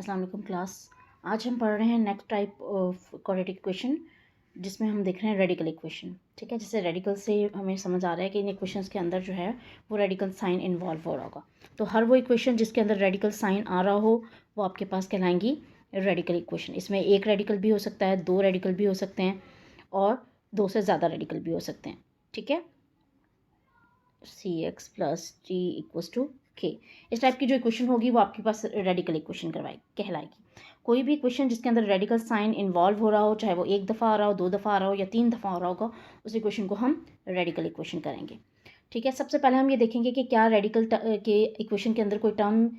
अस्सलाम वालेकुम क्लास। आज हम पढ़ रहे हैं next type of quadratic equation जिसमें हम देख रहे हैं रेडिकल इक्वेशन। ठीक है, जैसे रेडिकल से हमें समझ आ रहा है कि इन इक्वेशंस के अंदर जो है वो रेडिकल साइन इन्वॉल्व हो रहा होगा। तो हर वो इक्वेशन जिसके अंदर रेडिकल साइन आ रहा हो वो आपके पास कहलाएंगी रेडिकल इक्वेशन। इसमें एक रेडिकल भी हो सकता है, दो रेडिकल भी हो सकते हैं और दो से ज़्यादा रेडिकल भी हो सकते हैं। ठीक है, CX plus G equals to K, इस टाइप की जो इक्वेशन होगी वो आपके पास रेडिकल इक्वेशन कहलाएगी। कोई भी इक्वेशन जिसके अंदर रेडिकल साइन इन्वॉल्व हो रहा हो, चाहे वो एक दफ़ा आ रहा हो, दो दफ़ा आ रहा हो या तीन दफ़ा हो रहा होगा, उस इक्वेशन को हम रेडिकल इक्वेशन करेंगे। ठीक है, सबसे पहले हम ये देखेंगे कि क्या रेडिकल के इक्वेशन के अंदर कोई टर्म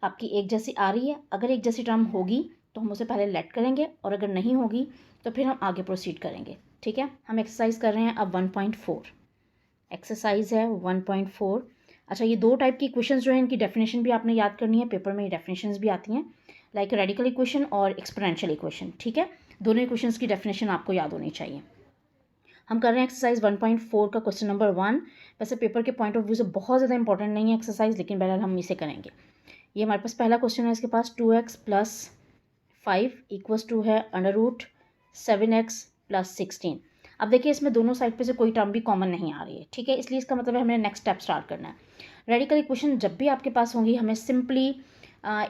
आपकी एक जैसी आ रही है। अगर एक जैसी टर्म होगी तो हम उसे पहले लेट करेंगे और अगर नहीं होगी तो फिर हम आगे प्रोसीड करेंगे। ठीक है, हम एक्सरसाइज कर रहे हैं अब 1.4 एक्सरसाइज है 1.4। अच्छा, ये दो टाइप की इक्वेशंस जो है इनकी डेफिनेशन भी आपने याद करनी है, पेपर में ये डेफिनेशंस भी आती हैं, लाइक रेडिकल इक्वेशन और एक्सपोनेंशियल इक्वेशन। ठीक है, दोनों इक्वेशंस की डेफिनेशन आपको याद होनी चाहिए। हम कर रहे हैं एक्सरसाइज 1.4 का क्वेश्चन नंबर 1। वैसे पेपर के पॉइंट ऑफ व्यू से बहुत ज़्यादा इंपॉर्टेंट नहीं है एक्सरसाइज, लेकिन बहरहाल हम इसे करेंगे। ये हमारे पास पहला क्वेश्चन है, इसके पास 2x प्लस 5 इक्वल्स टू है √7x प्लस 16। अब देखिए इसमें दोनों साइड पे से कोई टर्म भी कॉमन नहीं आ रही है। ठीक है, इसलिए इसका मतलब है हमें नेक्स्ट स्टेप स्टार्ट करना है। रेडिकल इक्वेशन जब भी आपके पास होंगी हमें सिंपली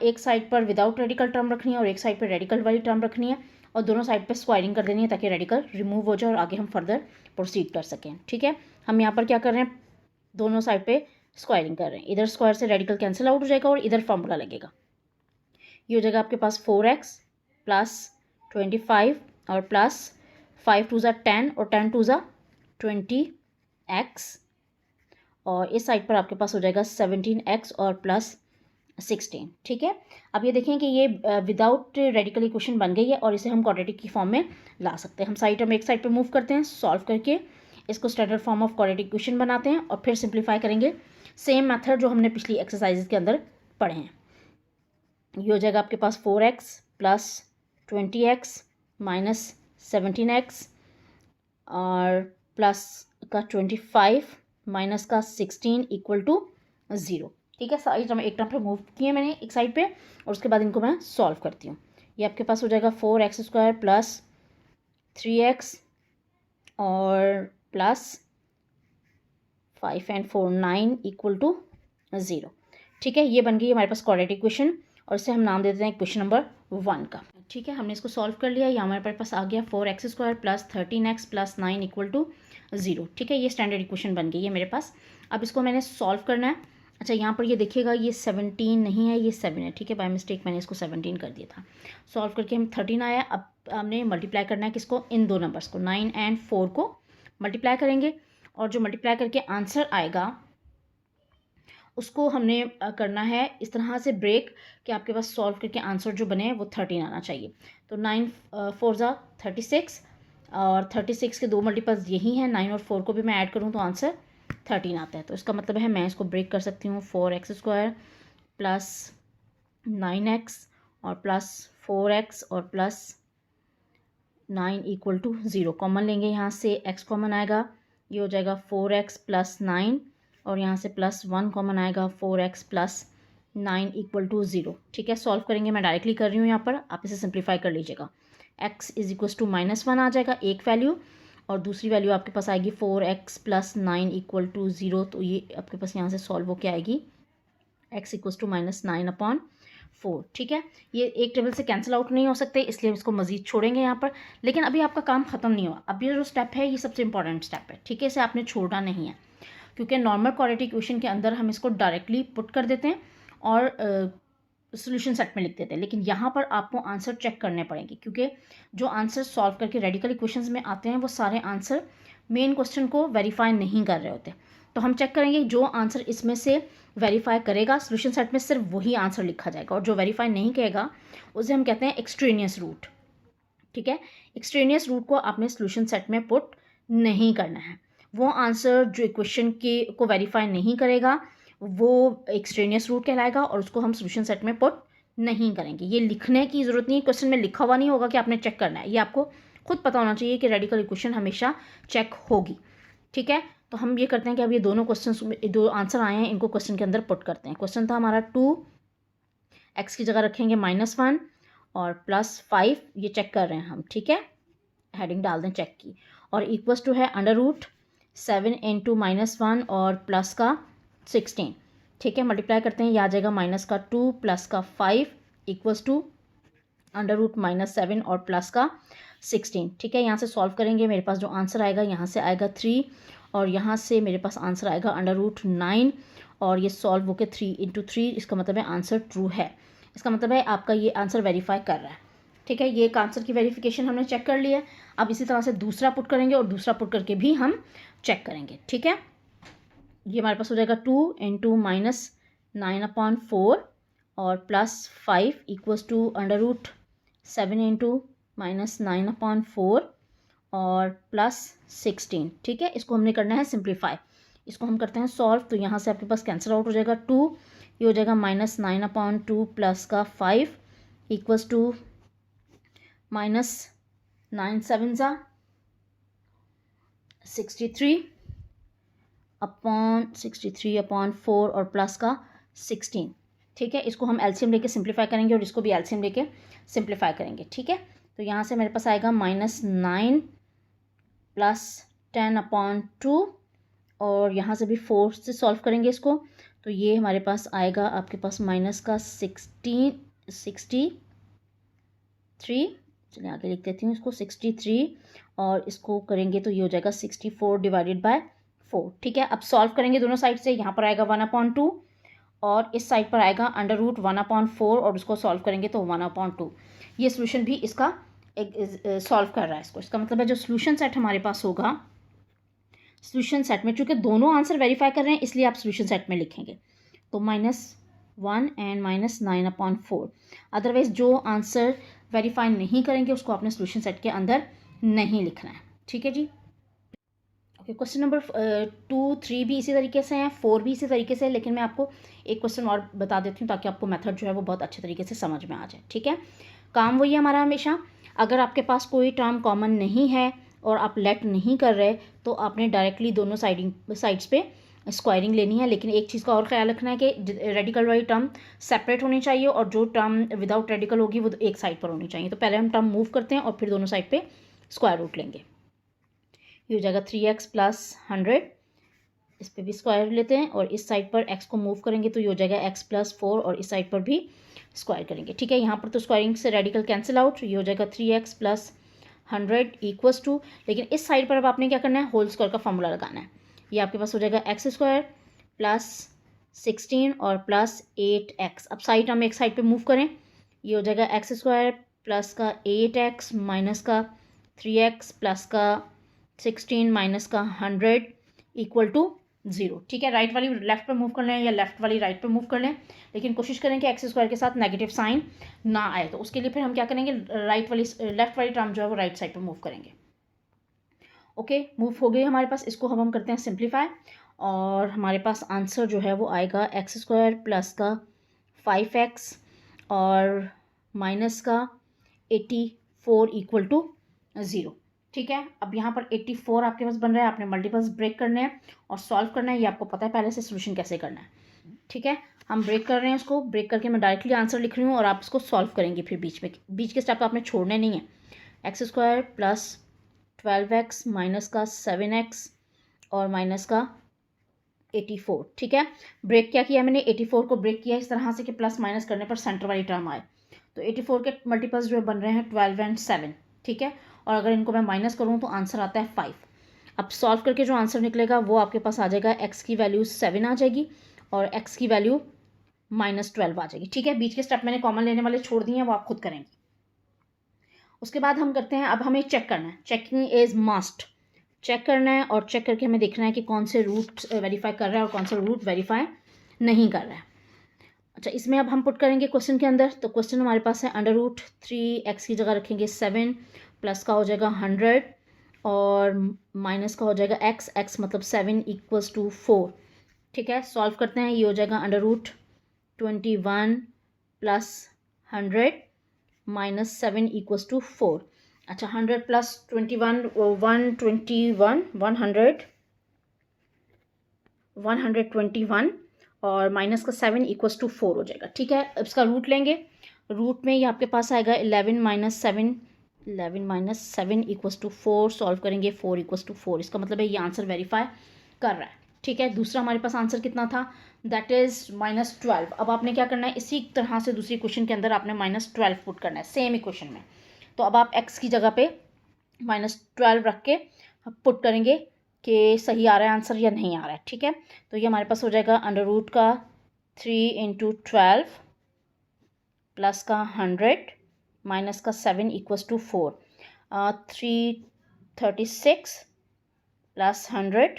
एक साइड पर विदाउट रेडिकल टर्म रखनी है और एक साइड पर रेडिकल वाली टर्म रखनी है और दोनों साइड पर स्क्वायरिंग कर देनी है ताकि रेडिकल रिमूव हो जाए और आगे हम फर्दर प्रोसीड कर सकें। ठीक है, हम यहाँ पर क्या कर रहे हैं, दोनों साइड पर स्क्वायरिंग कर रहे हैं। इधर स्क्वायर से रेडिकल कैंसिल आउट हो जाएगा और इधर फॉर्मूला लगेगा। ये हो जाएगा आपके पास 4x प्लस 25 और प्लस 5 टू ज़ा 10 और 10 टू ज़ा 20x और इस साइड पर आपके पास हो जाएगा 17x और प्लस 16। ठीक है, अब ये देखें कि ये विदाउट रेडिकल इक्वेशन बन गई है और इसे हम क्वाड्रेटिक की फॉर्म में ला सकते हैं। हम एक साइड पर मूव करते हैं, सॉल्व करके इसको standard form of quadratic equation बनाते हैं और फिर सिंप्लीफाई करेंगे सेम मेथड जो हमने पिछली एक्सरसाइज के अंदर पढ़े हैं। ये हो जाएगा आपके पास 4x plus 20x minus 17x और प्लस का 25 माइनस का 16 इक्वल टू 0। ठीक है, साइड एक टर्म पे मूव किए मैंने एक साइड पे और उसके बाद इनको मैं सॉल्व करती हूँ। ये आपके पास हो जाएगा 4x² प्लस 3x और प्लस 5 and 4 9 इक्वल टू 0। ठीक है, ये बन गई हमारे पास क्वाड्रेटिक इक्वेशन और इसे हम नाम देते हैं क्वेश्चन नंबर 1 का। ठीक है, हमने इसको सॉल्व कर लिया। ये हमारे पास आ गया 4x² plus 13x plus 9 equal to 0। ठीक है, ये स्टैंडर्ड इक्वेशन बन गई है मेरे पास। अब इसको मैंने सॉल्व करना है। अच्छा, यहाँ पर ये देखिएगा ये 17 नहीं है, ये 7 है। ठीक है, बाय मिस्टेक मैंने इसको 17 कर दिया था। सॉल्व करके हम 13 आया। अब हमने मल्टीप्लाई करना है किसको, इन दो नंबर्स को, 9 and 4 को मल्टीप्लाई करेंगे और जो मल्टीप्लाई करके आंसर आएगा उसको हमने करना है इस तरह से ब्रेक कि आपके पास सॉल्व करके आंसर जो बने वो 13 आना चाहिए। तो 9 4 ज़ा 36 और 36 के दो मल्टीपल्स यही हैं, 9 और 4 को भी मैं ऐड करूँ तो आंसर 13 आता है। तो इसका मतलब है मैं इसको ब्रेक कर सकती हूँ 4x² प्लस 9x और प्लस 4x और प्लस 9 इक्वल टू 0। कॉमन लेंगे, यहाँ से x कॉमन आएगा, ये हो जाएगा 4x प्लस 9 और यहाँ से प्लस 1 कॉमन आएगा 4x प्लस 9 इक्वल टू 0। ठीक है, सॉल्व करेंगे, मैं डायरेक्टली कर रही हूँ यहाँ पर, आप इसे सिंप्लीफाई कर लीजिएगा। x इज इक्वल टू -1 आ जाएगा एक वैल्यू और दूसरी वैल्यू आपके पास आएगी 4x प्लस 9 इक्वल टू 0। तो ये आपके पास यहाँ से सॉल्व होकर आएगी x इक्वल टू -9/4। ठीक है, ये एक टेबल से कैंसिल आउट नहीं हो सकते इसलिए इसको मजीद छोड़ेंगे यहाँ पर। लेकिन अभी आपका काम ख़त्म नहीं हुआ, अब ये जो स्टेप है ये सबसे इंपॉर्टेंट स्टेप है। ठीक है, इसे आपने छोड़ना नहीं है क्योंकि नॉर्मल क्वाड्रेटिक इक्वेशन के अंदर हम इसको डायरेक्टली पुट कर देते हैं और सोल्यूशन सेट में लिख देते हैं, लेकिन यहाँ पर आपको आंसर चेक करने पड़ेंगे क्योंकि जो आंसर सॉल्व करके रेडिकल इक्वेशंस में आते हैं वो सारे आंसर मेन क्वेश्चन को वेरीफाई नहीं कर रहे होते। तो हम चेक करेंगे जो आंसर इसमें से वेरीफाई करेगा सोल्यूशन सेट में सिर्फ वही आंसर लिखा जाएगा और जो वेरीफाई नहीं करेगा उसे हम कहते हैं एक्सट्रेनियस रूट। ठीक है, एक्सट्रेनियस रूट को आपने सोल्यूशन सेट में पुट नहीं करना है। वो आंसर जो इक्वेशन के को वेरीफाई नहीं करेगा वो एक्सट्रेनियस रूट कहलाएगा और उसको हम सोल्यूशन सेट में पुट नहीं करेंगे। ये लिखने की ज़रूरत नहीं, क्वेश्चन में लिखा हुआ नहीं होगा कि आपने चेक करना है, ये आपको खुद पता होना चाहिए कि रेडिकल इक्वेशन हमेशा चेक होगी। ठीक है, तो हम ये करते हैं कि अब ये दोनों क्वेश्चन, दो आंसर आए हैं, इनको क्वेश्चन के अंदर पुट करते हैं। क्वेश्चन था हमारा 2 एक्स की जगह रखेंगे -1 और +5, ये चेक कर रहे हैं हम, ठीक है, हेडिंग डाल दें चेक की, और इक्वल्स टू है √7 इंटू -1 और प्लस का 16, ठीक है, मल्टीप्लाई करते हैं, ये आ जाएगा -2 प्लस का 5 इक्वल्स टू √-7 और प्लस का 16, ठीक है। यहाँ से सॉल्व करेंगे, मेरे पास जो आंसर आएगा यहाँ से आएगा 3 और यहाँ से मेरे पास आंसर आएगा √9 और ये सॉल्व होकर 3 इंटू 3, इसका मतलब है आंसर ट्रू है। इसका मतलब है आपका ये आंसर वेरीफाई कर रहा है, ठीक है। ये एक आंसर की वेरिफिकेशन हमने चेक कर लिया। अब इसी तरह से दूसरा पुट करेंगे और दूसरा पुट करके भी हम चेक करेंगे, ठीक है। ये हमारे पास हो जाएगा 2 इंटू -9/4 और +5 इक्वल्स टू √7 इंटू -9/4 और +16, ठीक है। इसको हमने करना है सिंप्लीफाई, इसको हम करते हैं सॉल्व, तो यहाँ से आपके पास कैंसिल आउट हो जाएगा 2, ये हो जाएगा -9/2 प्लस का 5 इक्वल्स टू -9/7 = 63/4 और प्लस का 16, ठीक है। इसको हम एलसीएम लेके सिंप्लीफाई करेंगे और इसको भी एलसीएम लेके सिंप्लीफाई करेंगे, ठीक है। तो यहाँ से मेरे पास आएगा -9 + 10/2 और यहाँ से भी 4 से सॉल्व करेंगे इसको, तो ये हमारे पास आएगा आपके पास माइनस का 63, चलिए आगे लिख देती हूँ इसको 63 और इसको करेंगे तो ये हो जाएगा 64/4, ठीक है। अब सॉल्व करेंगे दोनों साइड से, यहाँ पर आएगा 1/2 और इस साइड पर आएगा √1/4 और उसको सॉल्व करेंगे तो 1/2। ये सोल्यूशन भी इसका एक सॉल्व कर रहा है इसको। इसका मतलब है जो सोल्यूशन सेट हमारे पास होगा, सोल्यूशन सेट में चूँकि दोनों आंसर वेरीफाई कर रहे हैं इसलिए आप सोल्यूशन सेट में लिखेंगे तो -1 एंड -9/4। अदरवाइज जो आंसर वेरीफाई नहीं करेंगे उसको आपने सोल्यूशन सेट के अंदर नहीं लिखना है, ठीक है जी। ओके, क्वेश्चन नंबर 2, 3 भी इसी तरीके से हैं, 4 भी इसी तरीके से है, लेकिन मैं आपको एक क्वेश्चन और बता देती हूँ ताकि आपको मेथड जो है वो बहुत अच्छे तरीके से समझ में आ जाए, ठीक है। काम वही है हमारा हमेशा, अगर आपके पास कोई टर्म कॉमन नहीं है और आप लेट नहीं कर रहे तो आपने डायरेक्टली दोनों साइड्स पे स्क्वायरिंग लेनी है, लेकिन एक चीज़ का और ख्याल रखना है कि रेडिकल वाली टर्म सेपरेट होनी चाहिए और जो टर्म विदाउट रेडिकल होगी वो एक साइड पर होनी चाहिए। तो पहले हम टर्म मूव करते हैं और फिर दोनों साइड पे स्क्वायर रूट लेंगे। ये हो जाएगा 3x + 100, इस पर भी स्क्वायर लेते हैं और इस साइड पर x को मूव करेंगे तो ये हो जाएगा x + 4 और इस साइड पर भी स्क्वायर करेंगे, ठीक है। यहाँ पर तो स्क्वायरिंग से रेडिकल कैंसिल आउट, ये हो जाएगा 3x + 100 इक्वल्स टू, लेकिन इस साइड पर अब आपने क्या करना है, होल स्क्वायर का फॉर्मूला लगाना है। ये आपके पास हो जाएगा x² + 16 और +8x। अब साइड हम एक साइड पे मूव करें, ये हो जाएगा x² प्लस का 8x माइनस का 3x प्लस का 16 माइनस का 100 इक्वल टू 0, ठीक है। राइट वाली लेफ्ट पे मूव कर लें या लेफ्ट वाली राइट पे मूव कर लें, लेकिन कोशिश करें कि x² के साथ नेगेटिव साइन ना आए। तो उसके लिए फिर हम क्या करेंगे, लेफ्ट वाली टर्म जो है वो राइट साइड पे मूव करेंगे। ओके, मूव हो गई हमारे पास, इसको हम करते हैं सिंप्लीफाई और हमारे पास आंसर जो है वो आएगा x² प्लस का 5x और माइनस का 84 इक्वल टू 0, ठीक है। अब यहाँ पर 84 आपके पास बन रहा है, आपने मल्टीपल्स ब्रेक करने हैं और सॉल्व करना है, ये आपको पता है पहले से सोल्यूशन कैसे करना है, ठीक है। हम ब्रेक कर रहे हैं, उसको ब्रेक करके मैं डायरेक्टली आंसर लिख रही हूँ और आप इसको सॉल्व करेंगे फिर बीच के स्टेप आपने छोड़ने नहीं है। x² प्लस 12x माइनस का 7x और माइनस का 84, ठीक है। ब्रेक क्या किया मैंने, 84 को ब्रेक किया इस तरह से कि प्लस माइनस करने पर सेंटर वाली टर्म आए, तो 84 के मल्टीपल्स जो बन रहे हैं 12 और 7, ठीक है। और अगर इनको मैं माइनस करूँ तो आंसर आता है 5। अब सॉल्व करके जो आंसर निकलेगा वो आपके पास आ जाएगा, x की वैल्यू 7 आ जाएगी और x की वैल्यू -12 आ जाएगी, ठीक है। बीच के स्टेप मैंने कॉमन लेने वाले छोड़ दिए हैं, वो आप खुद करेंगे। उसके बाद हम करते हैं, अब हमें चेक करना है, चेकिंग इज मस्ट, चेक करना है और चेक करके हमें देखना है कि कौन से रूट वेरीफाई कर रहा है और कौन सा रूट वेरीफाई नहीं कर रहा है। अच्छा, इसमें अब हम पुट करेंगे क्वेश्चन के अंदर, तो क्वेश्चन हमारे पास है √3x की जगह रखेंगे 7 प्लस का हो जाएगा 100 और माइनस का हो जाएगा x मतलब 7 इक्वल्स टू 4, ठीक है। सॉल्व करते हैं, ये हो जाएगा √21 प्लस 100 माइनस 7 इक्वल्स टू 4। अच्छा, 100 प्लस 21 121 121 और माइनस का 7 इक्वल्स टू 4 हो जाएगा। ठीक है, अब इसका रूट लेंगे। रूट में ये आपके पास आएगा 11 माइनस 7 इक्वल्स टू 4। सॉल्व करेंगे 4 इक्वल्स टू 4। इसका मतलब है ये आंसर वेरीफाई कर रहा है। ठीक है, दूसरा हमारे पास आंसर कितना था, दैट इज़ -12। अब आपने क्या करना है, इसी तरह से दूसरी क्वेश्चन के अंदर आपने -12 पुट करना है सेम इक्वेशन में। तो अब आप x की जगह पे -12 रख के पुट करेंगे कि सही आ रहा है आंसर या नहीं आ रहा है। ठीक है, तो ये हमारे पास हो जाएगा अंडर रूट का 3 × 12 प्लस का 100 माइनस का 7 equals to 4। 336 plus 100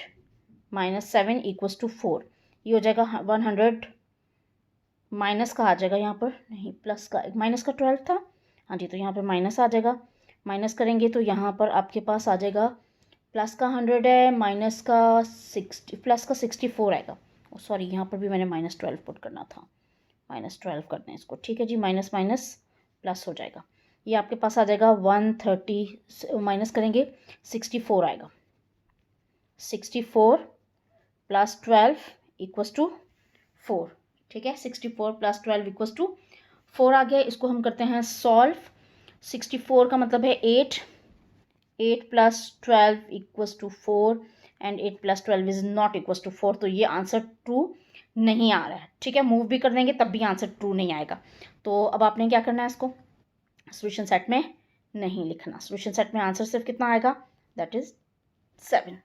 minus 7 equals to 4। ये हो जाएगा 100 माइनस का आ जाएगा यहाँ पर, नहीं प्लस का, माइनस का 12 था, हाँ जी, तो यहाँ पर माइनस आ जाएगा। माइनस करेंगे तो यहाँ पर आपके पास आ जाएगा प्लस का 100 है, माइनस का 60, प्लस का 64 आएगा। सॉरी, यहाँ पर भी मैंने -12 पुट करना था, -12 करना है इसको। ठीक है जी, माइनस माइनस प्लस हो जाएगा। ये आपके पास आ जाएगा 130, माइनस करेंगे 64 आएगा। 64 प्लस 12 इक्वल्स टू 4। ठीक है, 64 प्लस 12 इक्वल्स टू 4 आ गया। इसको हम करते हैं सॉल्व। 64 का मतलब है 8 plus 12 equals to 4 and 8 plus 12 is not equals to 4। तो ये आंसर ट्रू नहीं आ रहा है। ठीक है, मूव भी कर देंगे तब भी आंसर ट्रू नहीं आएगा। तो अब आपने क्या करना है, इसको सॉल्यूशन सेट में नहीं लिखना। सॉल्यूशन सेट में आंसर सिर्फ कितना आएगा, दैट इज 7।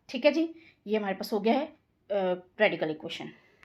ठीक है जी, ये हमारे पास हो गया है रेडिकल इक्वेशन।